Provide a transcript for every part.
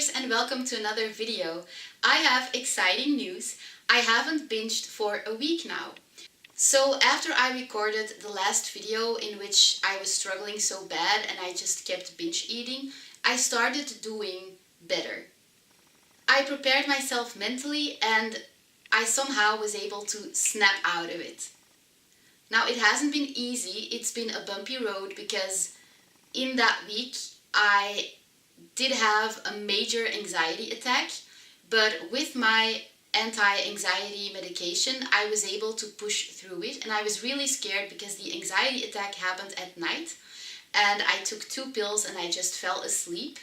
bingers, and welcome to another video. I have exciting news. I haven't binged for a week now. So after I recorded the last video in which I was struggling so bad and I just kept binge eating, I started doing better. I prepared myself mentally and I somehow was able to snap out of it. Now it hasn't been easy, it's been a bumpy road because in that week I did have a major anxiety attack, but with my anti-anxiety medication I was able to push through it, and I was really scared because the anxiety attack happened at night and I took 2 pills and I just fell asleep.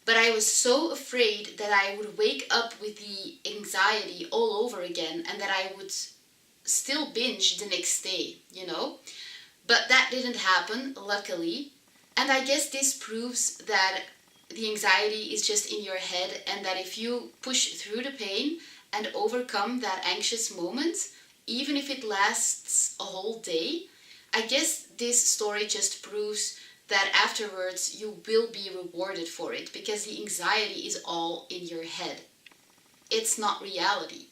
But I was so afraid that I would wake up with the anxiety all over again and that I would still binge the next day, But that didn't happen, luckily. And I guess this proves that the anxiety is just in your head, and that if you push through the pain and overcome that anxious moment, even if it lasts a whole day, I guess this story just proves that afterwards you will be rewarded for it, because the anxiety is all in your head. It's not reality.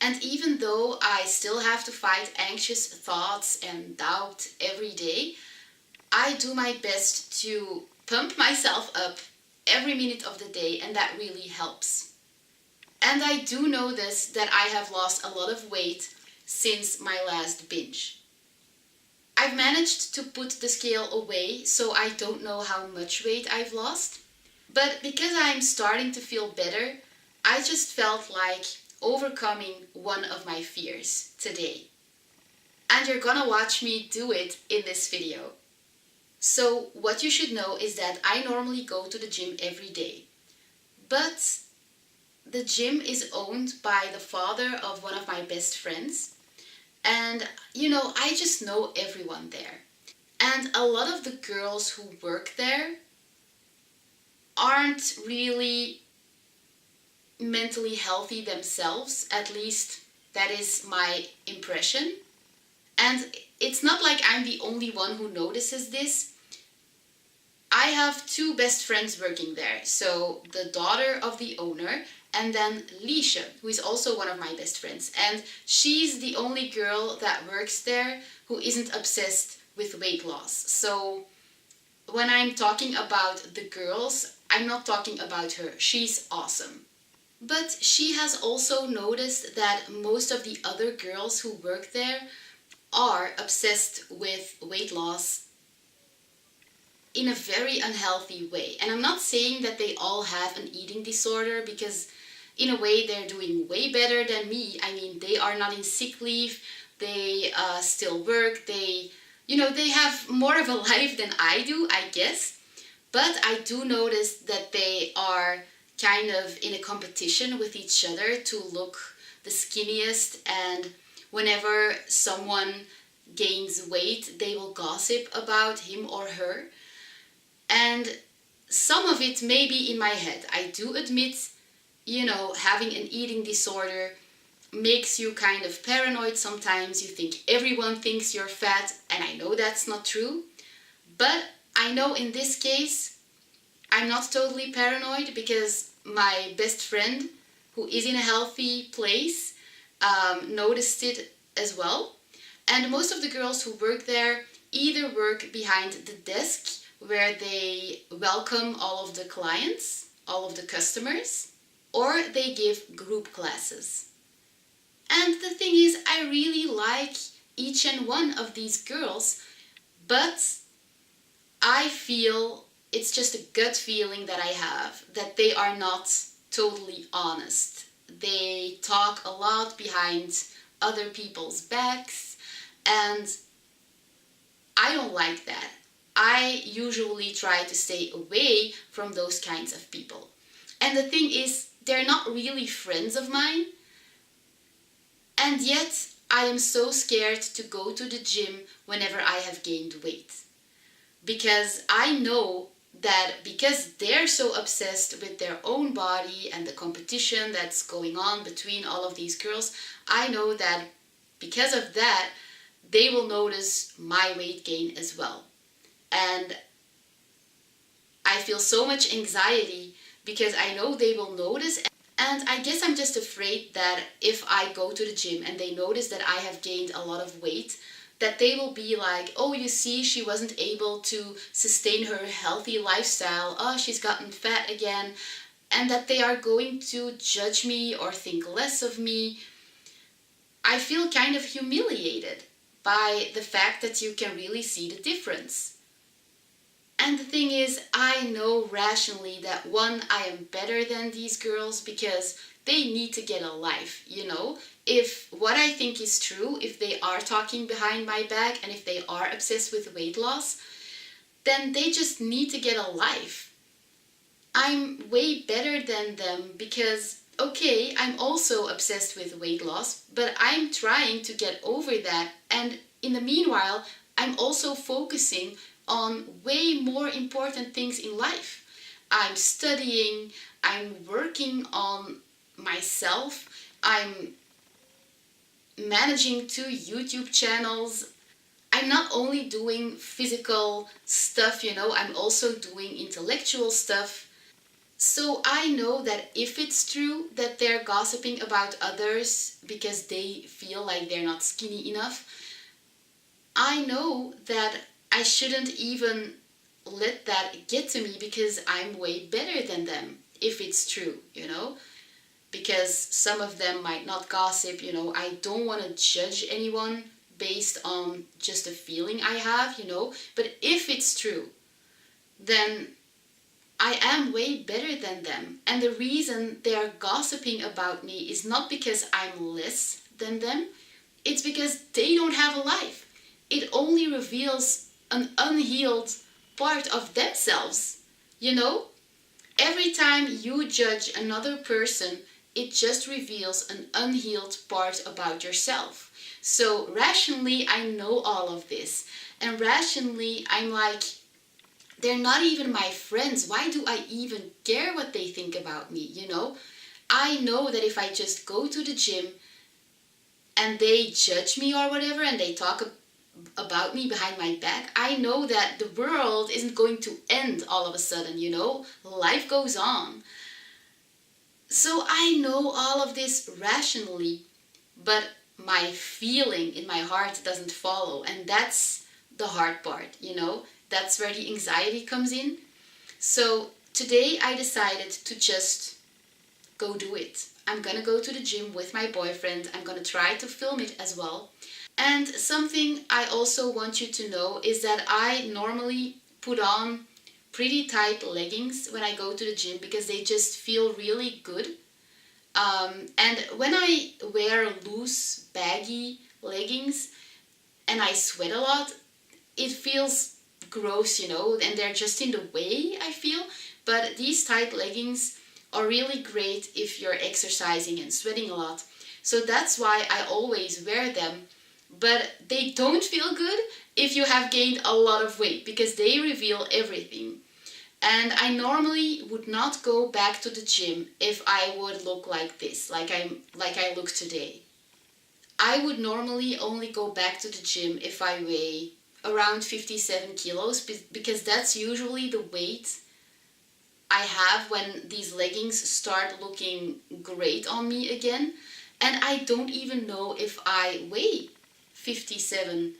And even though I still have to fight anxious thoughts and doubt every day, I do my best to pump myself up every minute of the day, and that really helps. And I do notice that I have lost a lot of weight since my last binge. I've managed to put the scale away, so I don't know how much weight I've lost. But because I'm starting to feel better, I just felt like overcoming one of my fears today. And you're gonna watch me do it in this video. So what you should know is that I normally go to the gym every day. But the gym is owned by the father of one of my best friends. And I just know everyone there. And a lot of the girls who work there aren't really mentally healthy themselves. At least that is my impression. And it's not like I'm the only one who notices this. I have 2 best friends working there. So the daughter of the owner, and then Liesje, who is also one of my best friends. And she's the only girl that works there who isn't obsessed with weight loss. So when I'm talking about the girls, I'm not talking about her. She's awesome. But she has also noticed that most of the other girls who work there are obsessed with weight loss in a very unhealthy way. And I'm not saying that they all have an eating disorder, because in a way they're doing way better than me. I mean, they are not in sick leave, they still work, they have more of a life than I do, I guess. But I do notice that they are kind of in a competition with each other to look the skinniest, and whenever someone gains weight, they will gossip about him or her. And some of it may be in my head. I do admit, having an eating disorder makes you kind of paranoid sometimes. You think everyone thinks you're fat, and I know that's not true. But I know in this case, I'm not totally paranoid, because my best friend, who is in a healthy place, noticed it as well. And most of the girls who work there either work behind the desk, where they welcome all of the clients, all of the customers, or they give group classes. And the thing is, I really like each and one of these girls, but I feel, it's just a gut feeling that I have, that they are not totally honest. They talk a lot behind other people's backs, and I don't like that. I usually try to stay away from those kinds of people. And the thing is, they're not really friends of mine. And yet, I am so scared to go to the gym whenever I have gained weight. Because I know that because they're so obsessed with their own body and the competition that's going on between all of these girls, I know that because of that, they will notice my weight gain as well. And I feel so much anxiety because I know they will notice. And I guess I'm just afraid that if I go to the gym and they notice that I have gained a lot of weight, that they will be like, oh, you see, she wasn't able to sustain her healthy lifestyle. Oh, she's gotten fat again. And that they are going to judge me or think less of me. I feel kind of humiliated by the fact that you can really see the difference. And the thing is, I know rationally that one, I am better than these girls because they need to get a life, you know? If what I think is true, if they are talking behind my back and if they are obsessed with weight loss, then they just need to get a life. I'm way better than them because, okay, I'm also obsessed with weight loss, but I'm trying to get over that. And in the meanwhile, I'm also focusing on way more important things in life. I'm studying, I'm working on myself, I'm managing 2 YouTube channels. I'm not only doing physical stuff, you know, I'm also doing intellectual stuff. So I know that if it's true that they're gossiping about others because they feel like they're not skinny enough, I know that I shouldn't even let that get to me because I'm way better than them, if it's true, you know? Because some of them might not gossip, you know. I don't want to judge anyone based on just a feeling I have, you know. But if it's true, then I am way better than them. And the reason they're gossiping about me is not because I'm less than them, it's because they don't have a life. It only reveals an unhealed part of themselves, you know? Every time you judge another person, it just reveals an unhealed part about yourself. So rationally, I know all of this. And rationally, I'm like, they're not even my friends. Why do I even care what they think about me, you know? I know that if I just go to the gym and they judge me or whatever and they talk about me behind my back, I know that the world isn't going to end all of a sudden, you know? Life goes on. So I know all of this rationally, but my feeling in my heart doesn't follow. And that's the hard part, you know? That's where the anxiety comes in. So today I decided to just go do it. I'm gonna go to the gym with my boyfriend. I'm gonna try to film it as well. And something I also want you to know is that I normally put on pretty tight leggings when I go to the gym because they just feel really good. And when I wear loose, baggy leggings and I sweat a lot, it feels gross, you know, and they're just in the way, I feel. But these tight leggings are really great if you're exercising and sweating a lot. So that's why I always wear them. But they don't feel good if you have gained a lot of weight because they reveal everything. And I normally would not go back to the gym if I would look like this, like I look today. I would normally only go back to the gym if I weigh around 57 kilos because that's usually the weight I have when these leggings start looking great on me again. And I don't even know if I weigh 57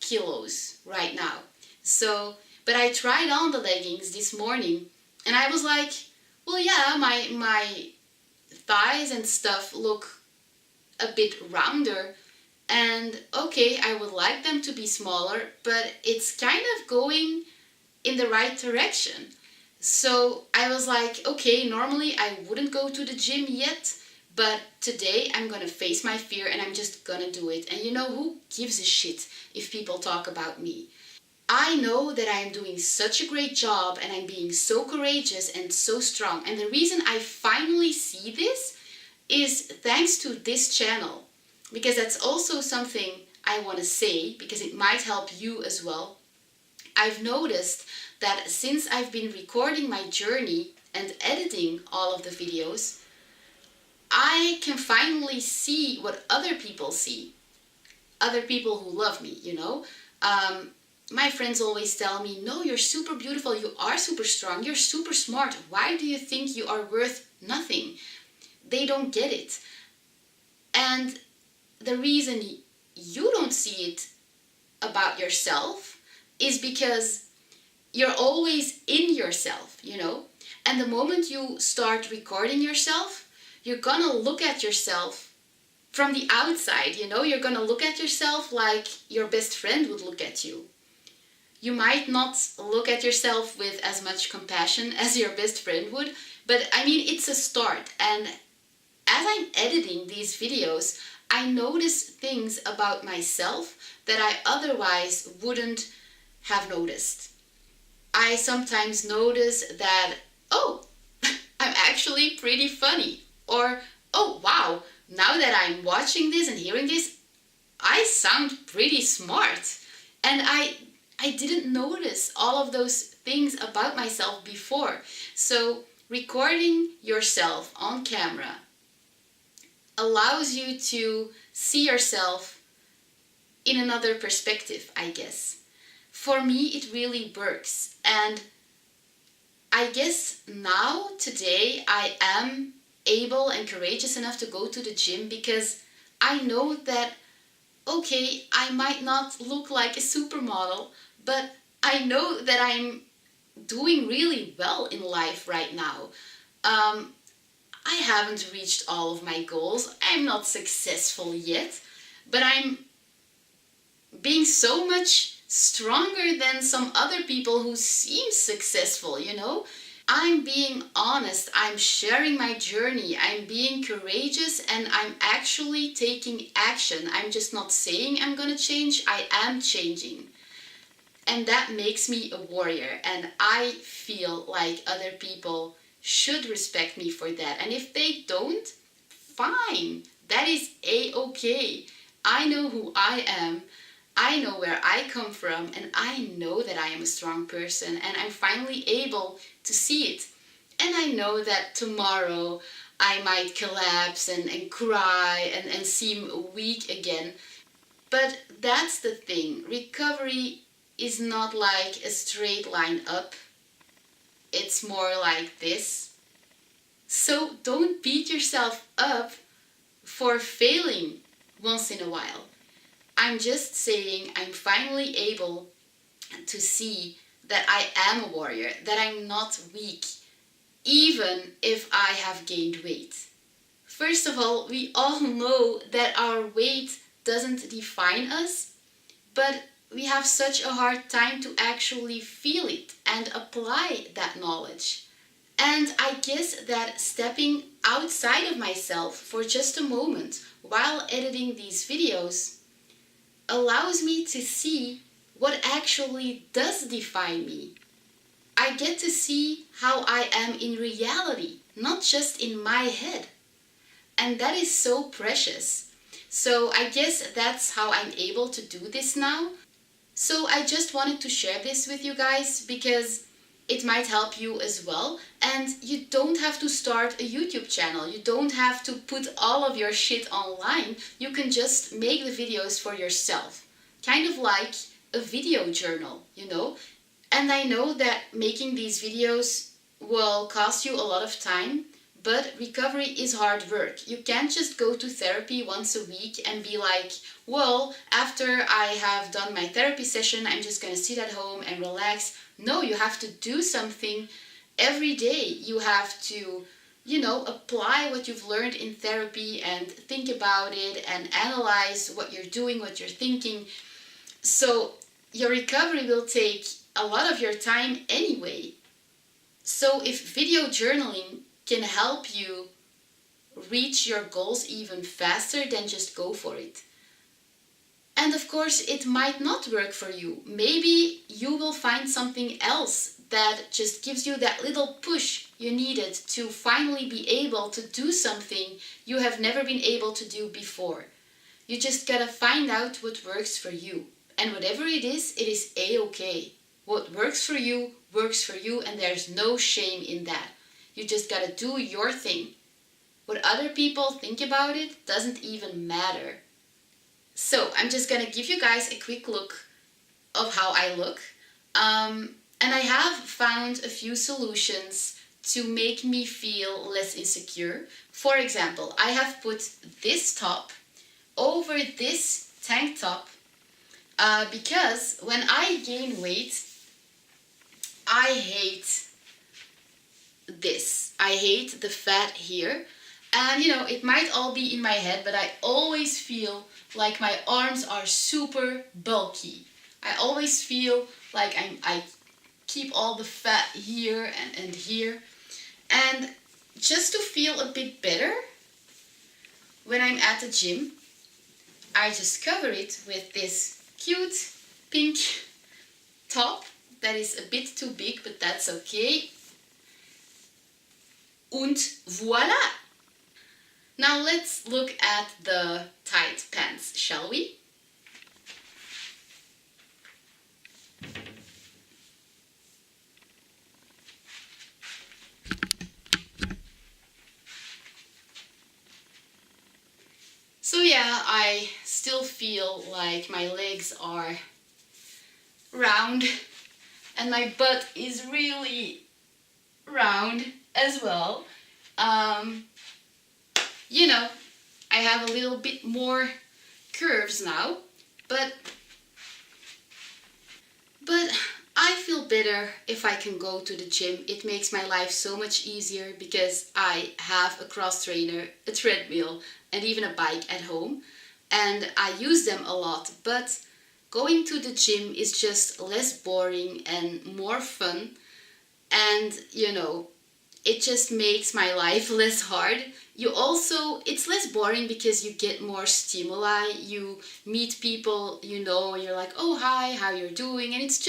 kilos right now. So, but I tried on the leggings this morning and I was like, well, yeah, my thighs and stuff look a bit rounder. And okay, I would like them to be smaller, but it's kind of going in the right direction. So I was like, okay, normally I wouldn't go to the gym yet, but today I'm gonna face my fear and I'm just gonna do it. And you know, who gives a shit if people talk about me? I know that I'm doing such a great job and I'm being so courageous and so strong. And the reason I finally see this is thanks to this channel. Because that's also something I want to say, because it might help you as well. I've noticed that since I've been recording my journey and editing all of the videos, I can finally see what other people see. Other people who love me, you know. my friends always tell me, no, you're super beautiful, you are super strong, you're super smart. Why do you think you are worth nothing? They don't get it. And the reason you don't see it about yourself is because you're always in yourself, you know? And the moment you start recording yourself, you're gonna look at yourself from the outside, you know? You're gonna look at yourself like your best friend would look at you. You might not look at yourself with as much compassion as your best friend would, but I mean, it's a start. And as I'm editing these videos, I notice things about myself that I otherwise wouldn't have noticed. I sometimes notice that, oh, I'm actually pretty funny. Or, oh, wow, now that I'm watching this and hearing this, I sound pretty smart. And I didn't notice all of those things about myself before. So recording yourself on camera allows you to see yourself in another perspective, I guess. For me, it really works. And I guess now, today, I am able and courageous enough to go to the gym because I know that, okay, I might not look like a supermodel, but I know that I'm doing really well in life right now. I haven't reached all of my goals. I'm not successful yet, but I'm being so much stronger than some other people who seem successful, you know? I'm being honest, I'm sharing my journey, I'm being courageous, and I'm actually taking action. I'm just not saying I'm gonna change, I am changing. And that makes me a warrior, and I feel like other people should respect me for that. And if they don't, fine, that is a-okay. I know who I am, I know where I come from, and I know that I am a strong person, and I'm finally able to see it. And I know that tomorrow I might collapse and cry and seem weak again. But that's the thing. Recovery is not like a straight line up. It's more like this. So don't beat yourself up for failing once in a while. I'm just saying I'm finally able to see that I am a warrior, that I'm not weak, even if I have gained weight. First of all, we all know that our weight doesn't define us, but we have such a hard time to actually feel it and apply that knowledge. And I guess that stepping outside of myself for just a moment while editing these videos allows me to see what actually does define me. I get to see how I am in reality, not just in my head. And that is so precious. So I guess that's how I'm able to do this now. So I just wanted to share this with you guys because it might help you as well. And you don't have to start a YouTube channel. You don't have to put all of your shit online. You can just make the videos for yourself. Kind of like a video journal, you know? And I know that making these videos will cost you a lot of time, but recovery is hard work. You can't just go to therapy once a week and be like, well, after I have done my therapy session, I'm just gonna sit at home and relax. No, you have to do something every day. You have to, you know, apply what you've learned in therapy and think about it and analyze what you're doing, what you're thinking. So your recovery will take a lot of your time anyway. So if video journaling can help you reach your goals even faster, then just go for it. And of course, it might not work for you. Maybe you will find something else that just gives you that little push you needed to finally be able to do something you have never been able to do before. You just gotta find out what works for you. And whatever it is a-okay. What works for you, and there's no shame in that. You just gotta do your thing. What other people think about it doesn't even matter. So I'm just gonna give you guys a quick look of how I look. And I have found a few solutions to make me feel less insecure. For example, I have put this top over this tank top because when I gain weight, I hate this. I hate the fat here. And you know, it might all be in my head, but I always feel like my arms are super bulky. I always feel like I keep all the fat here and here. And just to feel a bit better, when I'm at the gym, I just cover it with this cute pink top that is a bit too big, but that's okay. Und voila! Now let's look at the tight pants, shall we? So yeah, I still feel like my legs are round and my butt is really round as well. You know, I have a little bit more curves now, but I feel better if I can go to the gym. It makes my life so much easier because I have a cross trainer, a treadmill, and even a bike at home, and I use them a lot. But going to the gym is just less boring and more fun, and you know, it just makes my life less hard. It's less boring because you get more stimuli. You meet people, you know, and you're like, oh hi, how you're doing, and it's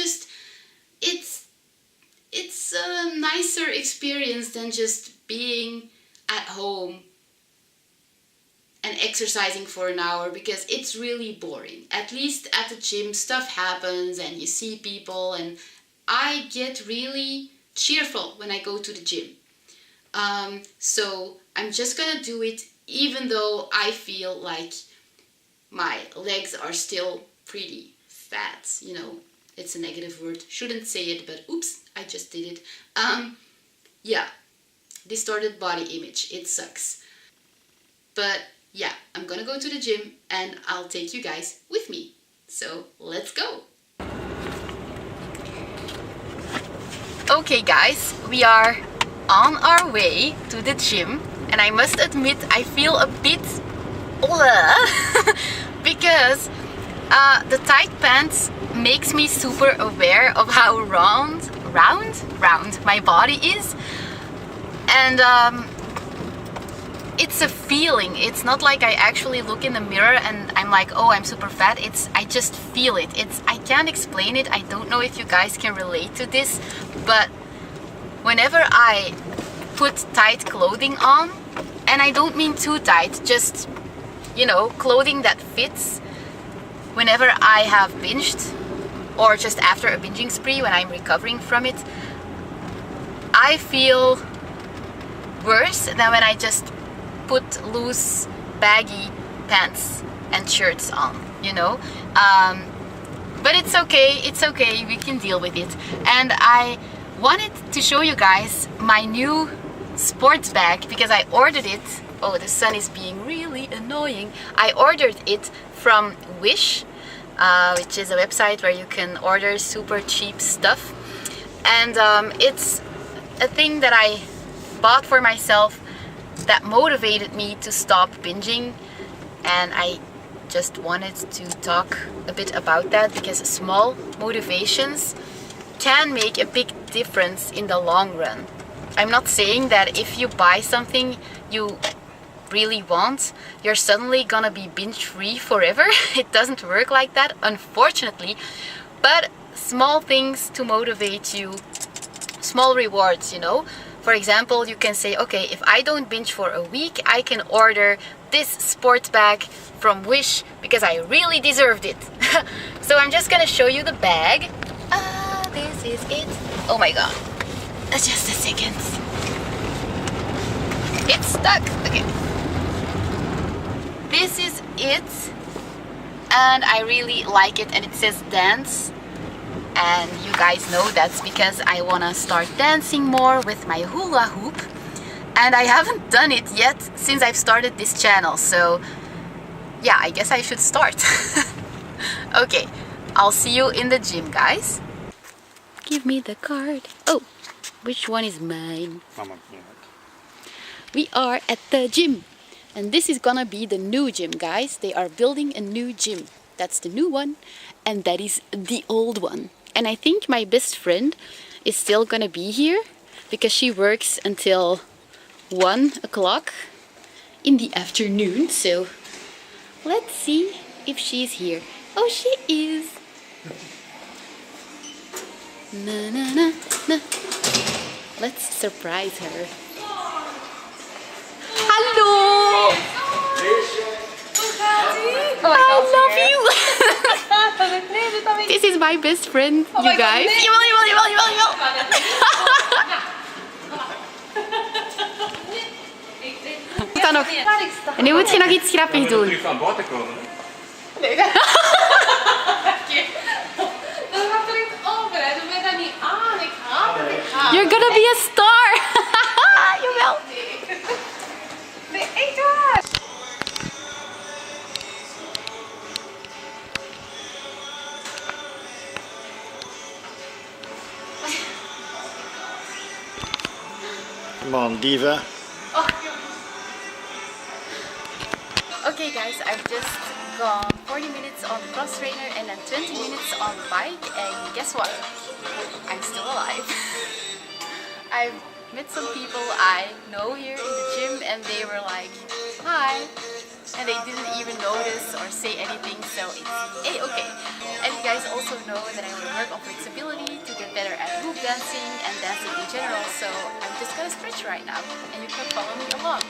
a nicer experience than just being at home and exercising for an hour, because it's really boring. At least at the gym, stuff happens and you see people, and I get really cheerful when I go to the gym. So I'm just gonna do it even though I feel like my legs are still pretty fat. You know, it's a negative word. Shouldn't say it, but oops, I just did it. Yeah, distorted body image. It sucks. But yeah, I'm gonna go to the gym and I'll take you guys with me. So let's go. Okay guys, we are on our way to the gym, and I must admit I feel a bit because the tight pants makes me super aware of how round my body is, and it's a feeling. It's not like I actually look in the mirror and I'm like, oh, I'm super fat. I just feel it. I can't explain it. I don't know if you guys can relate to this, but whenever I put tight clothing on, and I don't mean too tight, just, you know, clothing that fits, whenever I have binged, or just after a binging spree when I'm recovering from it, I feel worse than when I just put loose, baggy pants and shirts on, you know. But it's okay, we can deal with it. And I wanted to show you guys my new sports bag because I ordered it. Oh, the sun is being really annoying. I ordered it from Wish, which is a website where you can order super cheap stuff, and it's a thing that I bought for myself that motivated me to stop binging, and I just wanted to talk a bit about that because small motivations can make a big difference in the long run. I'm not saying that if you buy something you really want, you're suddenly gonna be binge free forever. It doesn't work like that, unfortunately. But small things to motivate you, small rewards, you know. For example, you can say, okay, if I don't binge for a week, I can order this sports bag from Wish because I really deserved it. So I'm just gonna show you the bag. This is it. Oh my god. Just a second. It's stuck. Okay. This is it. And I really like it. And it says dance. And you guys know that's because I want to start dancing more with my hula hoop. And I haven't done it yet since I've started this channel. So yeah, I guess I should start. Okay, I'll see you in the gym, guys. Give me the card. Oh, which one is mine? We are at the gym. And this is gonna be the new gym, guys. They are building a new gym. That's the new one. And that is the old one. And I think my best friend is still gonna be here because she works until 1 o'clock in the afternoon. So let's see if she's here. Oh, she is. Na na na na. Let's surprise her. Hallo! I love you! This is my best friend, you guys. En nu moet je nog iets grappigs doen. Terug van buiten komen. Nee, dat gaat er niet over, hè. Doe mij dat niet aan. Ik haat het, ik haat het. You're gonna be a star! Jawel! Nee, echt waar. Come on, diva. Okay guys, I've just gone 40 minutes on the cross trainer and then 20 minutes on the bike, and guess what? I'm still alive. I've met some people I know here in the gym and they were like, hi, and they didn't even notice or say anything, so it's A-okay. And you guys also know that I want to work on flexibility to get better at hoop dancing and dancing in general, so I'm just gonna stretch right now and you can follow me along.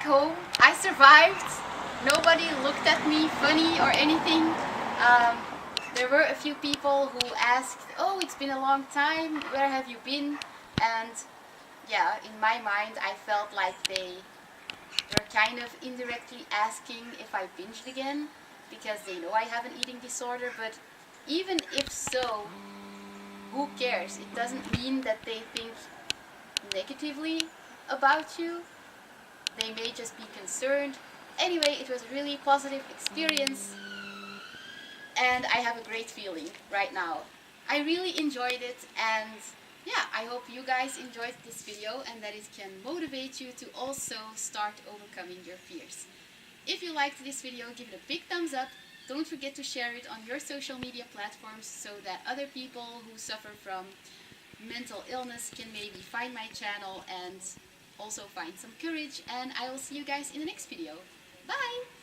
home. I survived. Nobody looked at me funny or anything. There were a few people who asked, "Oh, it's been a long time. Where have you been?" And yeah, in my mind, I felt like they were kind of indirectly asking if I binged again, because they know I have an eating disorder. But even if so, who cares? It doesn't mean that they think negatively about you. They may just be concerned. Anyway, it was a really positive experience, and I have a great feeling right now. I really enjoyed it, and yeah, I hope you guys enjoyed this video and that it can motivate you to also start overcoming your fears. If you liked this video, give it a big thumbs up. Don't forget to share it on your social media platforms so that other people who suffer from mental illness can maybe find my channel and also find some courage. And I will see you guys in the next video. Bye!